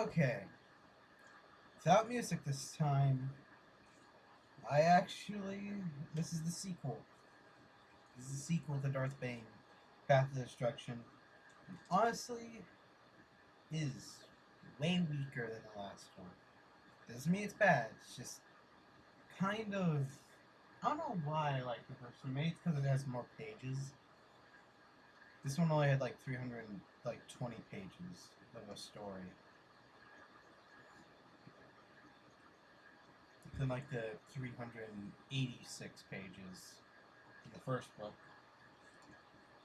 Okay, without music this time, this is the sequel. This is the sequel to Darth Bane, Path of Destruction. And honestly, is way weaker than the last one. Doesn't mean it's bad, it's just kind of... I don't know why I like the first one. Maybe it's because it has more pages. This one only had like 320 pages of a story. Than like the 386 pages in the first book.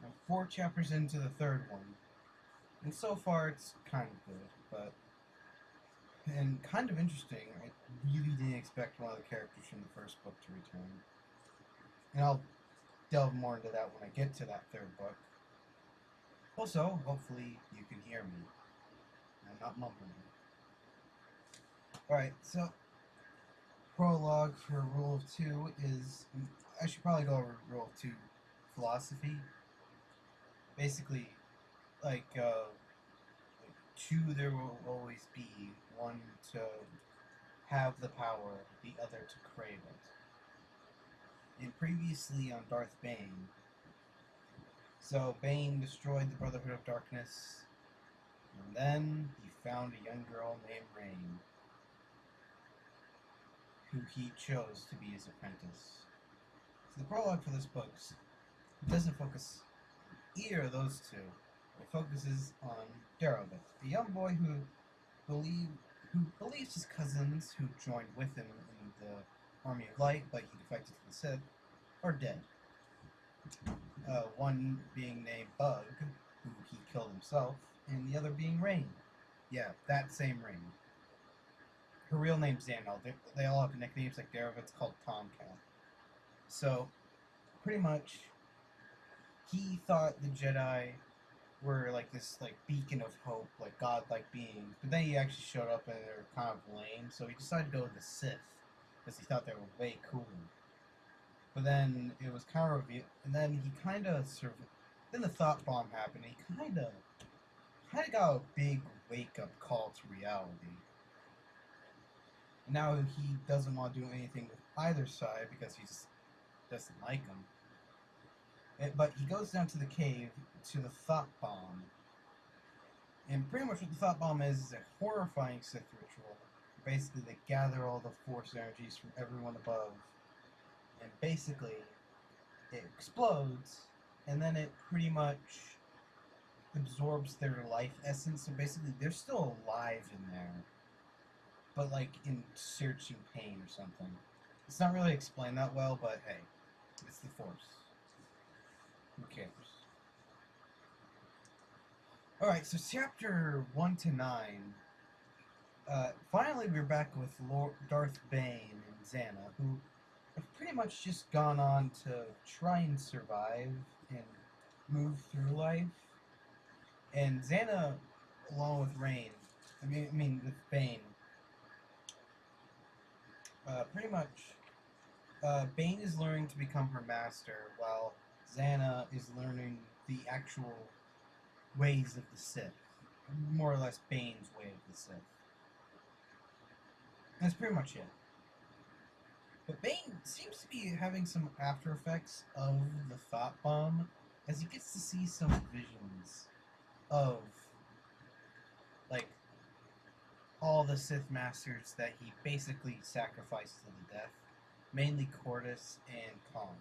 I'm 4 chapters into the third one, and so far it's kind of good, and kind of interesting. I really didn't expect one of the characters from the first book to return, and I'll delve more into that when I get to that third book. Also, hopefully you can hear me. I'm not mumbling. Alright, so prologue for Rule of Two is... I should probably go over Rule of Two philosophy. Basically, like, two there will always be. One to have the power, the other to crave it. And previously on Darth Bane, so Bane destroyed the Brotherhood of Darkness, and then he found a young girl named Rain, who he chose to be his apprentice. So the prologue for this book doesn't focus on either of those two. It focuses on Darrowbit, a young boy who believes his cousins who joined with him in the Army of Light, but he defected to the Sith, are dead. One being named Bug, who he killed himself, and the other being Rain. Yeah, that same Rain. Her real name's Xanel. They all have nicknames like Darrowbit's called Tomcat. So, pretty much, he thought the Jedi were like this beacon of hope, like godlike beings, but then he actually showed up and they were kind of lame, so he decided to go with the Sith, because he thought they were way cooler. But then it was kind of revealed, and then he kind of then the thought bomb happened, and he kind of got a big wake-up call to reality. And now he doesn't want to do anything with either side because he just doesn't like them. But he goes down to the cave to the thought bomb. And pretty much what the thought bomb is a horrifying Sith ritual. Basically, they gather all the Force energies from everyone above. And basically, it explodes. And then it pretty much absorbs their life essence. So basically, they're still alive in there. But like in searching pain or something. It's not really explained that well, but hey, it's the Force. Who cares? Alright, so chapter 1 to 9. Finally, we're back with Darth Bane and Xana, who have pretty much just gone on to try and survive and move through life. And Xana, along with Rain, with Bane, pretty much, Bane is learning to become her master, while Xana is learning the actual ways of the Sith. More or less Bane's way of the Sith. That's pretty much it. But Bane seems to be having some after effects of the thought bomb, as he gets to see some visions of, like, all the Sith Masters that he basically sacrificed to the death. Mainly Cordus and Khan.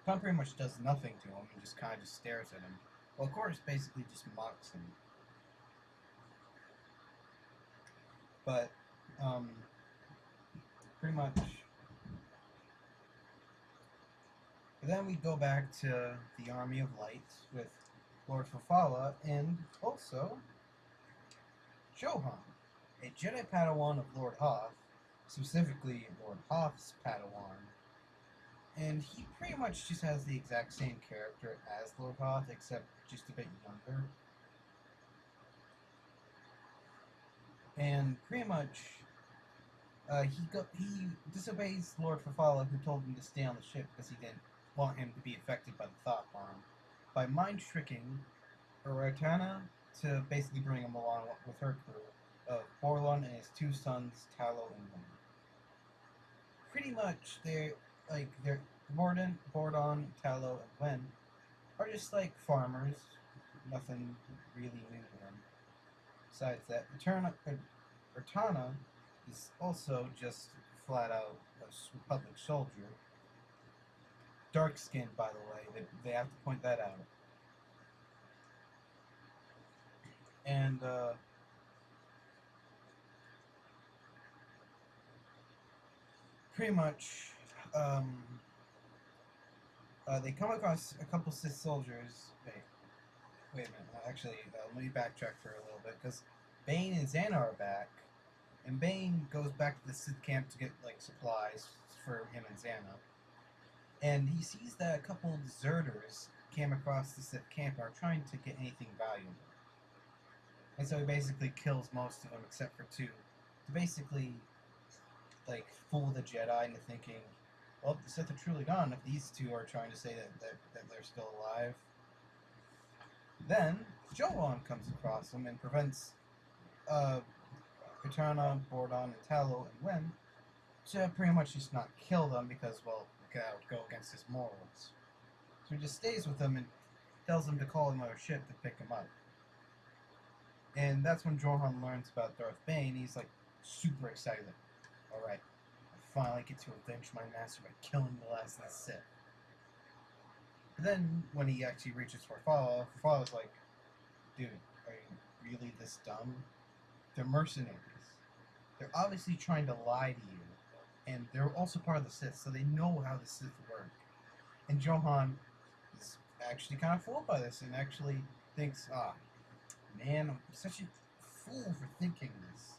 Khan pretty much does nothing to him and just kind of just stares at him. Well, Cordus basically just mocks him. But, pretty much. But then we go back to the Army of Light with Lord Fafala and also Johan, a Jedi Padawan of Lord Hoth, specifically Lord Hoth's Padawan. And he pretty much just has the exact same character as Lord Hoth, except just a bit younger. And pretty much, he disobeys Lord Fafala, who told him to stay on the ship because he didn't want him to be affected by the thought bomb, by mind tricking Eratana to basically bring him along with her crew of Borlon and his two sons, Tallow and Win. Pretty much, they're Bordon, Tallow, and Wen are just like farmers. Nothing really new to them. Besides that, Ertana is also just flat out a public soldier. Dark skinned, by the way. They have to point that out. And pretty much, they come across a couple Sith soldiers. Wait a minute. Actually, let me backtrack for a little bit because Bane and Xana are back, and Bane goes back to the Sith camp to get like supplies for him and Xana, and he sees that a couple of deserters came across the Sith camp and are trying to get anything valuable, and so he basically kills most of them except for two, to basically like fool the Jedi into thinking, well, the Sith are truly gone if these two are trying to say that they're still alive. Then Johan comes across them and prevents Eterna, Bordon, and Tallow and Wen to pretty much just not kill them because, well, that would go against his morals. So he just stays with them and tells them to call another ship to pick him up. And that's when Johan learns about Darth Bane. He's like super excited. Alright, I finally get to avenge my master by killing the last of the Sith. But then, when he actually reaches Farfalla, like, dude, are you really this dumb? They're mercenaries. They're obviously trying to lie to you. And they're also part of the Sith, so they know how the Sith work. And Johan is actually kind of fooled by this and actually thinks, man, I'm such a fool for thinking this.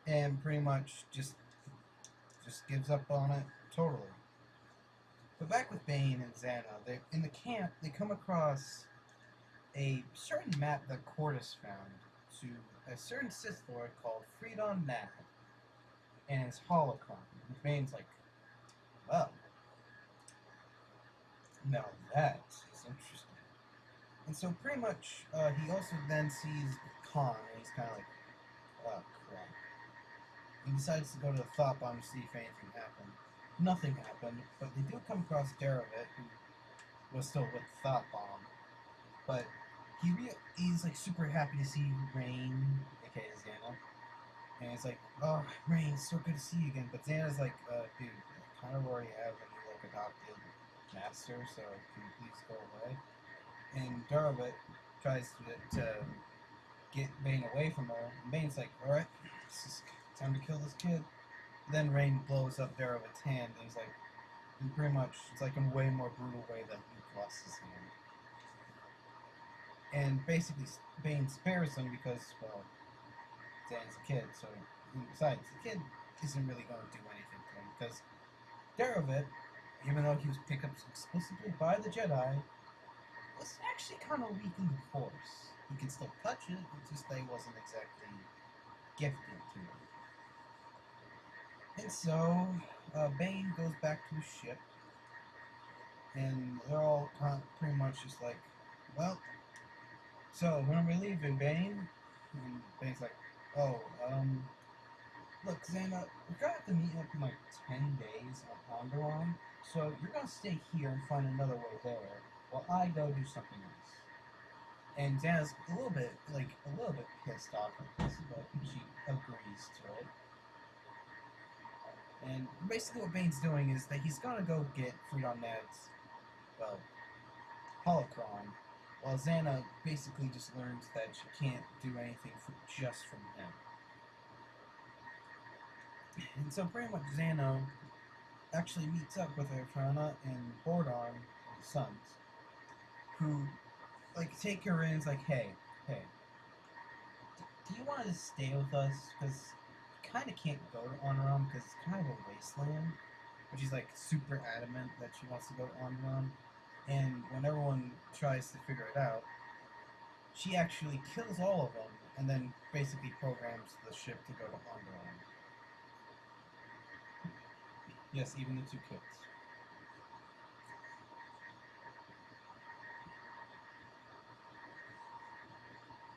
And pretty much just gives up on it totally. But back with Bane and Xana, in the camp, they come across a certain map that Cordis found to a certain Sith Lord called Freedon Nab and his holocron. And Bane's like, well, now that is interesting. And so pretty much, he also then sees Khan, and he's kind of like, oh crap. He decides to go to the thought bomb to see if anything happened. Nothing happened, but they do come across Daravit, who was still with Thought Bomb. But he's like super happy to see Rain, aka Xana. And he's like, oh, Rain, it's so good to see you again. But Xana's like, dude, I kind of already have a new like adopted master, so can you please go away? And Daravit tries to get Bane away from her. And Bane's like, alright, it's time to kill this kid. Then Rain blows up Daravit's hand, and he's like, and pretty much, it's like in a way more brutal way that Luke lost his hand. And basically, Bane spares him because, well, Xana's a kid, so, besides, the kid isn't really going to do anything to him, because Daravit, even though he was picked up explicitly by the Jedi, was actually kind of weak in the Force. He could still touch it, it's just that he wasn't exactly gifted to it. And so, Bane goes back to his ship, and they're all pretty much just like, well, so when are we leaving, Bane? And Bane's like, oh, look, Xana, we're gonna have to meet up in like 10 days on Onderon, so you're gonna stay here and find another way there, while I go do something else. And Xana's a little bit pissed off at this, but she agrees to it. And basically what Bane's doing is that he's gonna go get Freedon Ned's, well, holocron, while Xana basically just learns that she can't do anything just from him. And so pretty much Xana actually meets up with Ertrana and Bordon and his sons, who, like, take her in and is like, hey, do you want to stay with us? Because kind of can't go to Onderon because it's kind of a wasteland, but she's like super adamant that she wants to go to Onderon, and when everyone tries to figure it out, she actually kills all of them and then basically programs the ship to go to Onderon. Yes, even the two kids.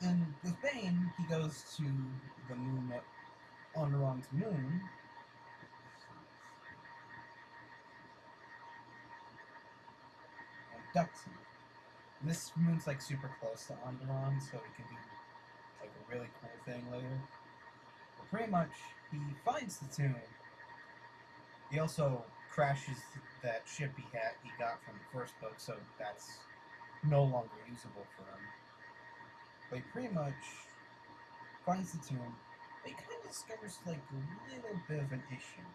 And with Bane, he goes to the moon, Onderon's moon, and abducts him. And this moon's like super close to Onderon, so he can do like a really cool thing later. But pretty much, he finds the tomb. He also crashes that ship he got from the first book, so that's no longer usable for him. But he pretty much finds the tomb. But he kind of discovers like a little bit of an issue.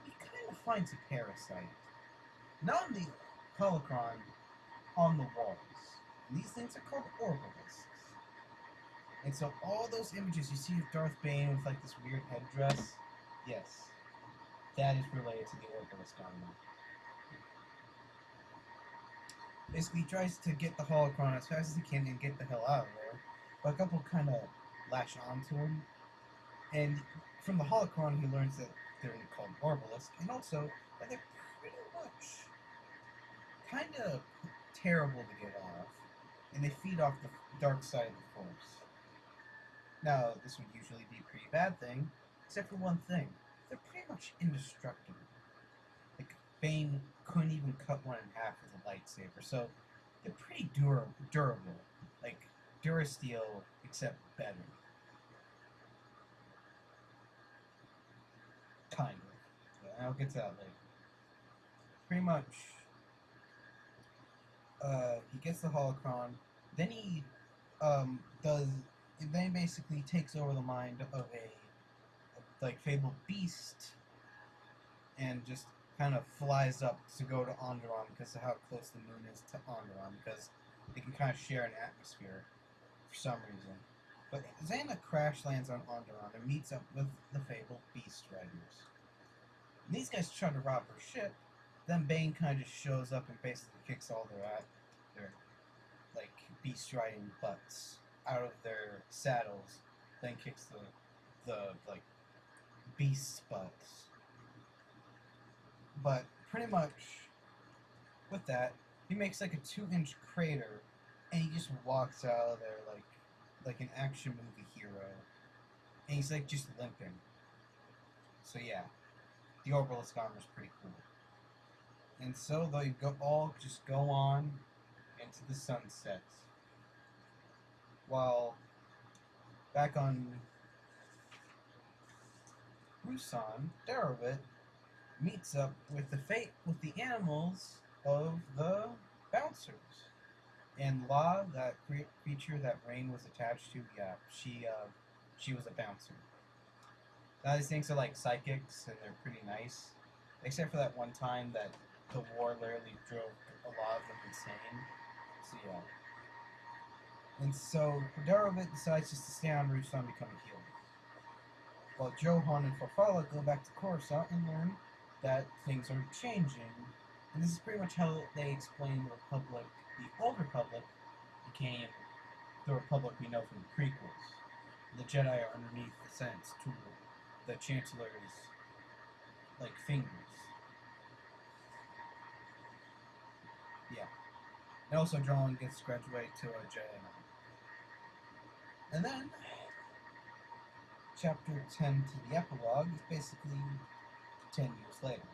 He kind of finds a parasite, not on the holocron, on the walls. And these things are called orbalisks. And so all those images you see of Darth Bane with like this weird headdress, yes, that is related to the Orbalisk armor. Basically, he tries to get the holocron as fast as he can and get the hell out of there, but a couple kind of latch onto him. And from the holocron, he learns that they're called Orbalisk, and also that they're pretty much kind of terrible to get off, and they feed off the dark side of the Force. Now, this would usually be a pretty bad thing, except for one thing. They're pretty much indestructible. Like, Bane couldn't even cut one in half with a lightsaber, so they're pretty durable. Like, Durasteel, except better. Kind of. Yeah, I'll get to that later. Pretty much, he gets the holocron, then he, then basically takes over the mind of a like fabled beast and just kind of flies up to go to Onderon because of how close the moon is to Onderon, because they can kind of share an atmosphere for some reason. But Xana crash lands on Onderon and meets up with the fabled beast riders. And these guys try to rob her ship. Then Bane kind of shows up and basically kicks all their like beast riding butts out of their saddles. Then kicks the like beast butts. But pretty much with that, he makes like a 2-inch crater, and he just walks out of there like an action movie hero, and he's like just limping. So yeah, the Orbalisk armor is pretty cool. And so they all just go on into the sunset, while back on Ruusan, Darovit meets up with the animals of the bouncers. And La, that creature that Rain was attached to, yeah, she was a bouncer. Now these things are like psychics, and they're pretty nice, except for that one time that the war literally drove a lot of them insane. So yeah. And so Darovit decides just to stay on Ruusan and become a healer, while Johan and Farfalla go back to Coruscant and learn that things are changing. And this is pretty much how they explain the Republic. The Old Republic became the Republic we know from the prequels. The Jedi are underneath the Senate's tool, the Chancellor's like fingers. Yeah. And also John gets graduated to a Jedi Knight. And then Chapter 10 to the epilogue is basically 10 years later.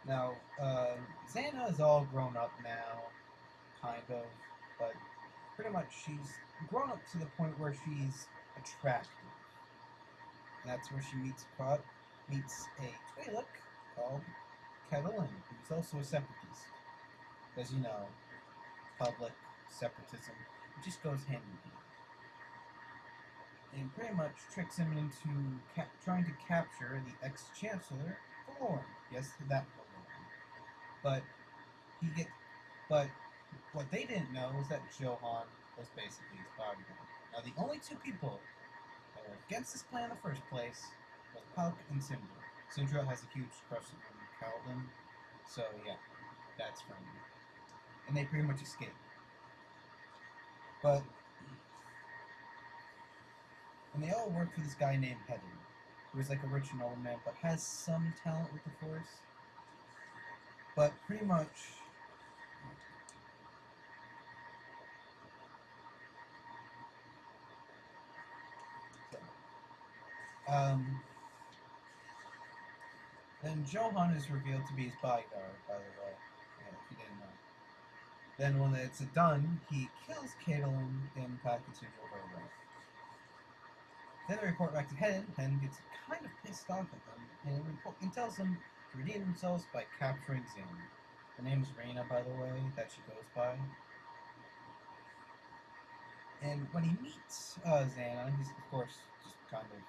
Now, Xana is all grown up now, kind of, but pretty much she's grown up to the point where she's attractive. And that's where she meets a Twi'lek called Catelyn, who's also a separatist. As you know, public separatism, it just goes hand in hand. And pretty much tricks him into trying to capture the ex-chancellor, Valoran. Yes, that Valoran. But what they didn't know was that Johan was basically his bodyguard. Now, the only two people that were against this plan in the first place was Pauk and Sindra. Sindra has a huge crush on Kaladin, so yeah, that's from me. And they pretty much escaped. And they all work for this guy named Heather, who is like a rich nobleman, but has some talent with the Force. But pretty much, Um, then Johan is revealed to be his bodyguard, by the way, if you didn't know. Then when it's done, he kills Caitlin and packages her away. Then they report back to Hen. Hen gets kind of pissed off at them and tells them to redeem themselves by capturing Xana. Her name's Reina, by the way, that she goes by. And when he meets Xana, he's of course just kind of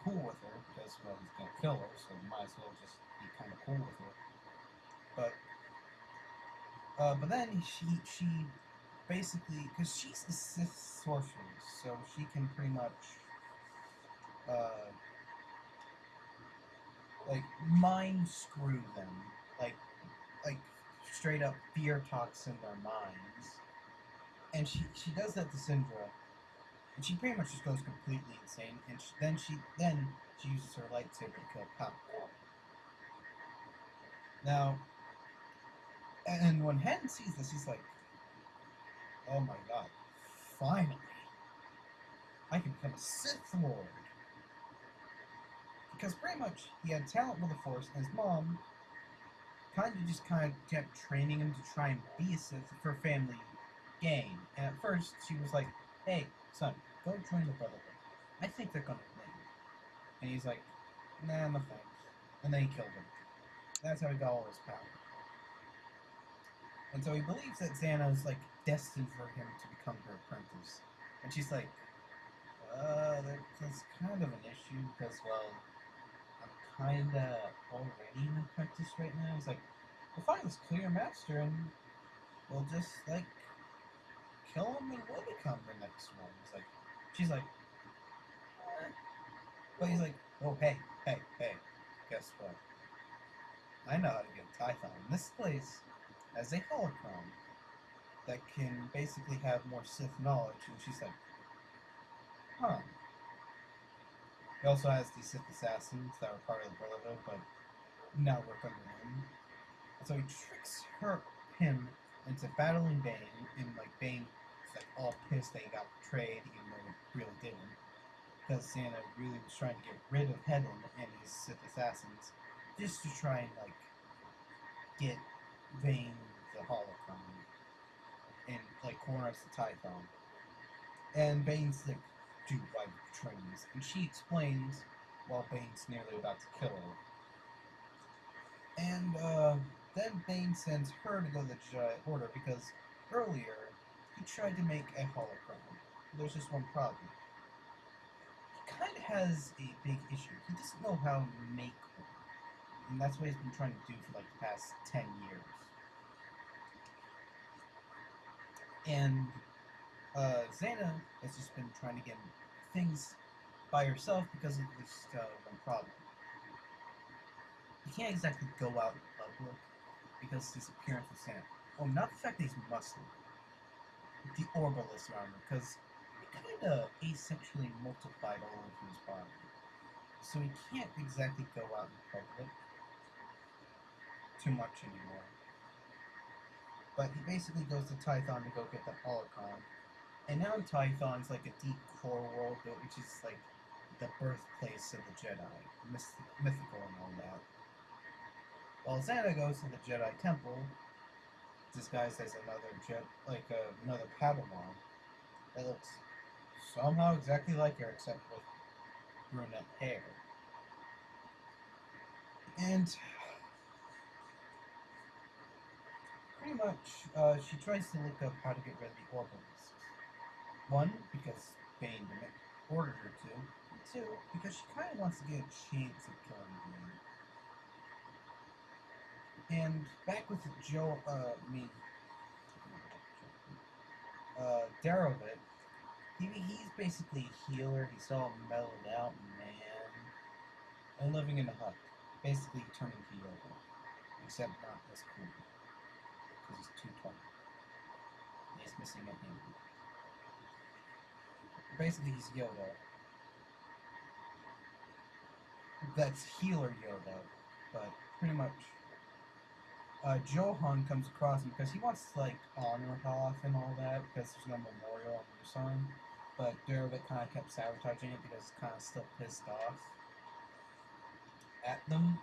cool with her because, well, he's gonna kill her, so he might as well just be kind of cool with her. But then she basically, because she's a Sith sorceress, so she can pretty much like mind screw them, like straight up fear talks in their minds, and she does that to Syndra, and she pretty much just goes completely insane, and then she uses her lightsaber to kill Pop. Now, and when Hen sees this, he's like, "Oh my god, finally, I can become a Sith Lord." Because pretty much he had talent with the Force, and his mom kind of kept training him to try and be a Sith for family gain. And at first, she was like, "Hey, son, go join the Brotherhood. I think they're gonna win." And he's like, "Nah, no thanks." And then he killed him. That's how he got all his power. And so he believes that Xana is like destined for him to become her apprentice. And she's like, that's kind of an issue because, well, I'm kinda already an apprentice right now. He's like, "We'll find this clear master and we'll just like kill him and we'll become the next one." She's like, eh. But he's like, "Oh, hey, guess what? I know how to get Tython. This place has a holocron that can basically have more Sith knowledge." And she's like, "Huh." He also has these Sith assassins that were part of the Brotherhood, but now work under him. And so he tricks him into battling Bane, and like Bane is like all pissed that he got betrayed, even though he really didn't. Because Xana really was trying to get rid of Hedon and his Sith assassins, just to try and like get Bane the holocron and like corner us the Tython. And Bane's like, "Dude, why betray me?" And she explains while Bane's nearly about to kill her. And then Bane sends her to go to the Jedi Order because earlier he tried to make a holocron. There's just one problem. He kind of has a big issue. He doesn't know how to make one. And that's what he's been trying to do for like the past 10 years. And Xana has just been trying to get things by herself because of this one problem. He can't exactly go out in public because his appearance was Xana. Well, not the fact that he's muscly. The orbitalist armor, because it kind of asexually multiplied all over his body. So he can't exactly go out in public too much anymore. But he basically goes to Tython to go get the holocron. And now Tython's like a deep core world, which is like the birthplace of the Jedi, mythical and all that. While Xana goes to the Jedi Temple, disguised as another Padawan that looks somehow exactly like her, except with brunette hair. And pretty much, she tries to look up how to get rid of the orbitalists. One, because Bane ordered her to. And two, because she kind of wants to get a chance of killing Bane. And back with Darovit, he's basically a healer. He's all mellowed out, man, and living in a hut. Basically turning to Yoda, except not as cool, because he's too tall. And he's missing a hand. Basically, he's Yoda. That's healer Yoda, but pretty much Johan comes across him because he wants to like honor Hoth and all that because there's no memorial on Mustang. but Dervitt kind of kept sabotaging it because it's kind of still pissed off at them.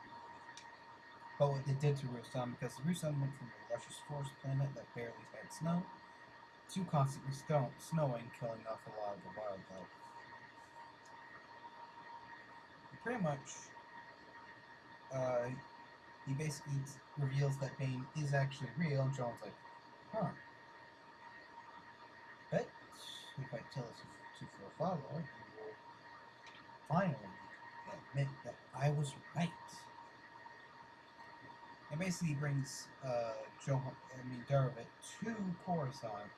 But what they did to Rustam, because Rustam went from a luscious forest planet that barely had snow to constantly snowing, killing off a lot of the wildlife. Pretty much, he basically reveals that Bane is actually real, and John's like, huh. But if I tell us to follow, you will finally admit that I was right. It basically brings Dervitt to Coruscant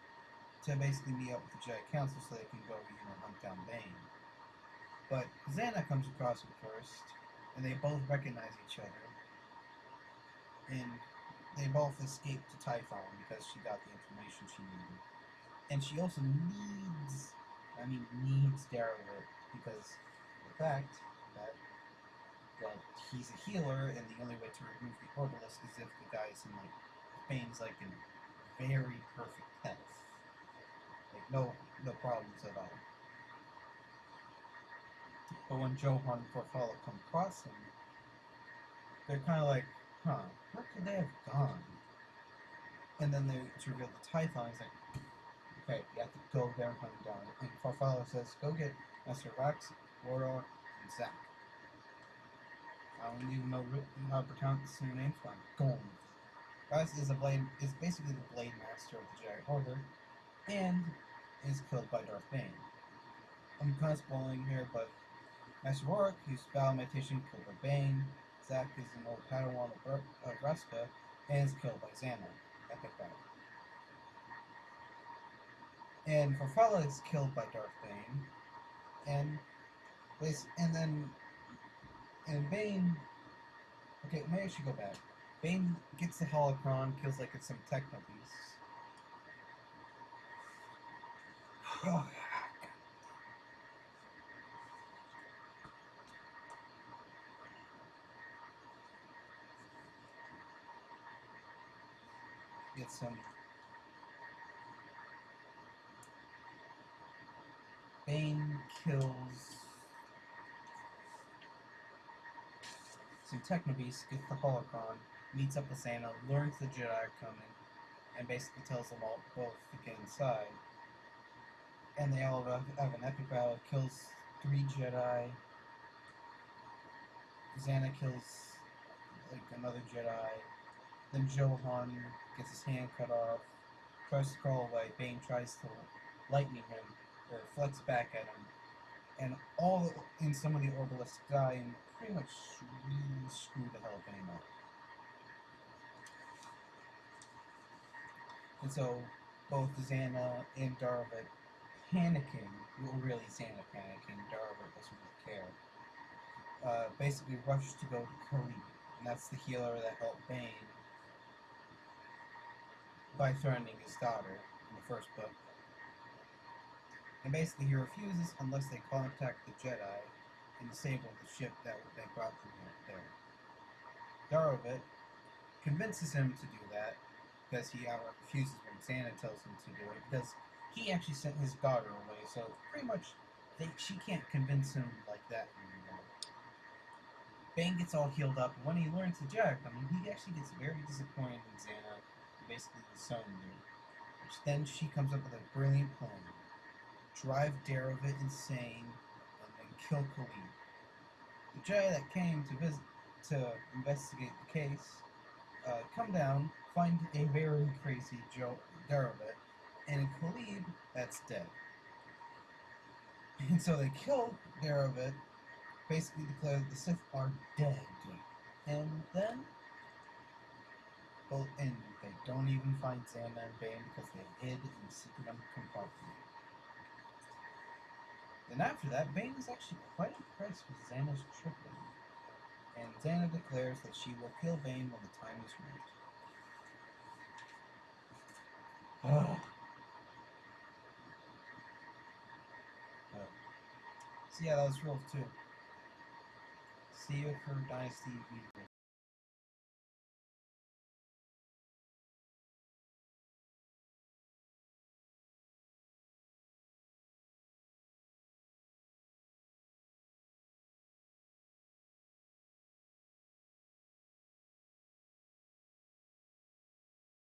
to basically meet up with the Jedi Council so they can go, hunt down Bane. But Xana comes across him first, and they both recognize each other. And they both escape to Typhon because she got the information she needed. And she also needs Dervitt because of the fact that, well, he's a healer, and the only way to remove the Orbalist is if the guy's in, Bane's, in very perfect health. No problems at all. But when Johan and Farfalla come across him, they're kind of like, huh, where could they have gone? And then they reveal the Typhon. He's like, okay, you have to go there and hunt him down. And Farfalla says, go get Master Rax, Warlock, and Zack. I don't even know how to pronounce their names, but I'm going with it. Rax is basically the Blade Master of the Jedi Order, and is killed by Darth Bane. I'm kind of spoiling here, but Master Warwick, who's battle meditation, killed by Bane. Zack is an old Padawan of Vraska, and is killed by Xana. Epic battle. And Farfalla is killed by Darth Bane, and Bane. Okay, maybe I should go back. Bane gets the holocron, kills it's some techno beasts. Oh, get some. Bane kills some techno beasts, gets the holocron, meets up with Xana, learns the Jedi are coming, and basically tells them all both to get inside. And they all have an epic battle, kills 3 Jedi. Xana kills another Jedi. Then Johan gets his hand cut off, tries to crawl away. Bane tries to lightning him, or flex back at him, and some of the Orbalists die and pretty much really screw the hell Bane up. And so both Xana and Dervitt panicking, well, really Xana panicking, Dervitt doesn't really care, basically rush to go to Khalid, and that's the healer that helped Bane by threatening his daughter in the first book. And basically he refuses unless they contact the Jedi and disable the ship that they brought them there. Dervitt convinces him to do that because he refuses when Xana tells him to do it, because he actually sent his daughter away, so pretty much she can't convince him like that anymore. Bane gets all healed up, and when he learns the Jedi he actually gets very disappointed in Xana, basically disowned her. Which then she comes up with a brilliant plan. Drive Dervitt insane, and then kill Khalid. The Jedi that came to investigate the case come down, find a very crazy Dervitt, and a Khalid that's dead. And so they kill Dervitt, basically declare that the Sith are dead. And then, and they don't even find Xana and Bane because they hid in the secret compartment. Then after that, Bane is actually quite impressed with Xana's trickery, and Xana declares that she will kill Bane when the time is right. So yeah, that was Rule 2. See you for Dynasty